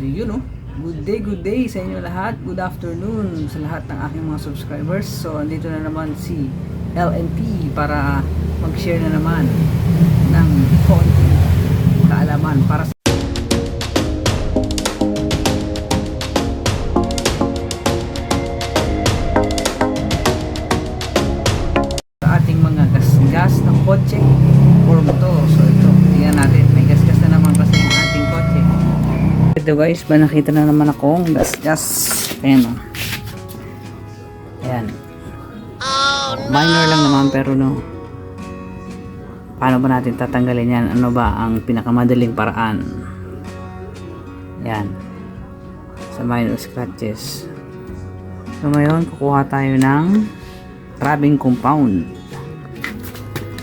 So yun oh. Good day sa inyo lahat. Good afternoon sa lahat ng aking mga subscribers. So andito na naman si LNP para mag-share na naman ng konting kaalaman para sa ating mga gas ng kotse or motor. So ito, tingnan natin. May gas-gas na naman kasi yung ating kotse. Ito guys, nakita na naman akong gas. Ayan o. Ayan. Minor lang naman pero no. Paano ba natin tatanggalin yan? Ano ba ang pinakamadaling paraan? Ayan. Sa minor scratches. So ngayon, kukuha tayo ng rubbing compound.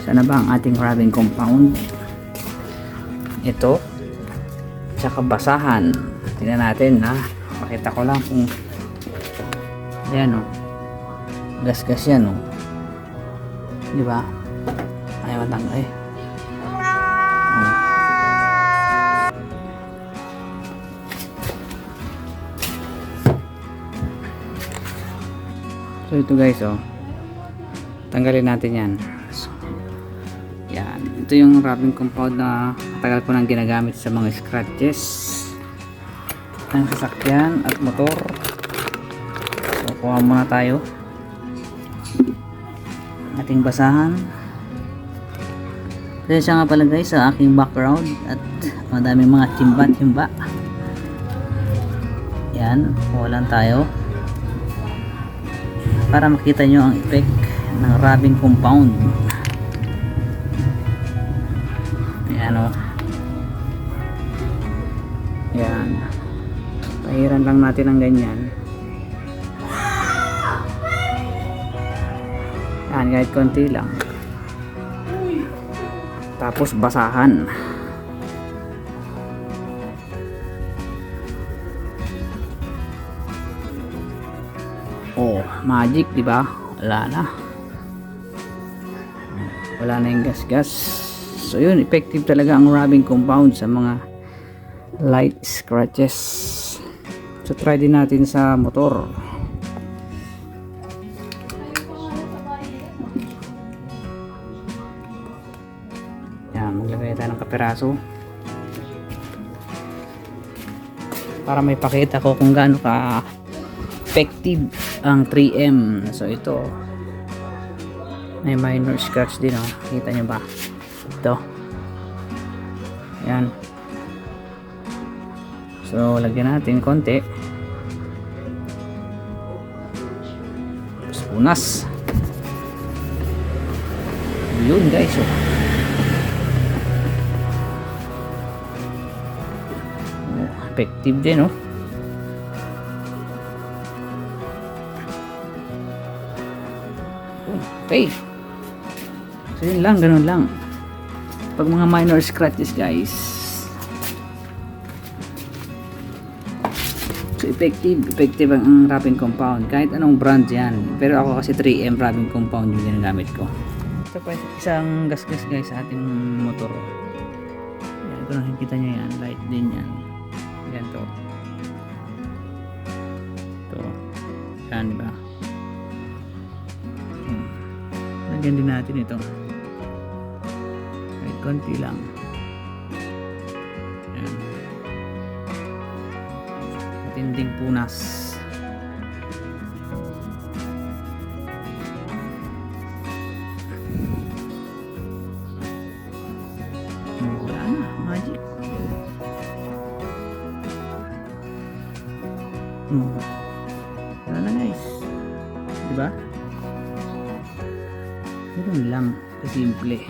Sana ba ang ating rubbing compound? Ito. Tsaka basahan. Tingnan natin ha. Pakita ko lang kung ayan o. Gas-gas yan o. Diba? Ayaw matanggal eh. So ito guys oh. Tanggalin natin yan. So, yan. Ito yung rubbing compound na matagal ko nang ginagamit sa mga scratches ng sasakyan at motor. So kuha muna tayo ating basahan. Pasensya nga pala guys sa aking background at madaming mga timba. Yan, kuha lang tayo para makita nyo ang effect ng rubbing compound. Ayan o. Ayan. Pahiran lang natin ang ganyan. Ayan, kahit konti lang. Tapos basahan. Oh, magic, di ba? Wala na. Wala na yung gas-gas. So yun, effective talaga ang rubbing compound sa mga light scratches. So try din natin sa motor. Yan, maglagay tayo ng kapiraso para may pakita ko kung gaano ka effective ang 3M. So ito may minor scratch din oh. Kita nyo ba? Ito. Yan. So lagyan natin konti. Tapos punas. Yun guys oh. Effective din oh. Okay. So yun lang, ganun lang. Pag mga minor scratches guys. So effective ang rubbing compound. Kahit anong brand yan. Pero ako kasi 3M rubbing compound yung ginagamit ko. Ito pa isang gas-gas guys sa ating motor. Yan, kung nakikita nyo yan, light din yan. Yan to. Ito. Yan diba? Lagyan din natin ito kahit konti lang. Ayan. Matinding punas. Wala na, magic. Wala na guys, diba? Ganun lang kasimple.